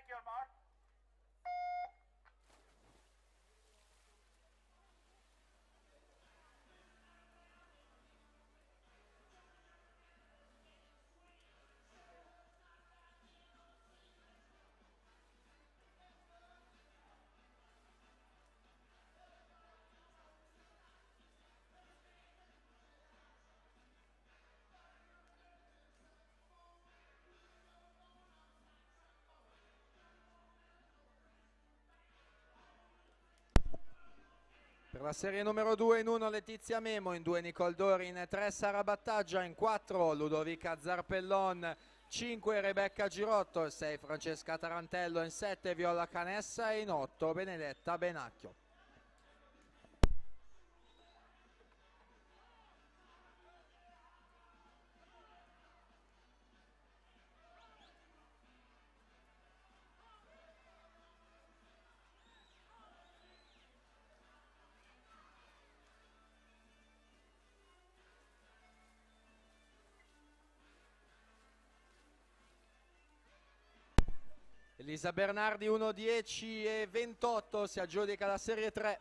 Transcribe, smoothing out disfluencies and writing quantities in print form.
your mark. Per la serie numero 2 in 1 Letizia Memo, in 2 Nicole Dori, in 3 Sara Battaggia, in 4 Ludovica Zarpellon, 5 Rebecca Girotto, 6 Francesca Tarantello, in 7 Viola Canessa e in 8 Benedetta Benacchio. Elisa Bernardi 1:10 e 28 si aggiudica la serie 3.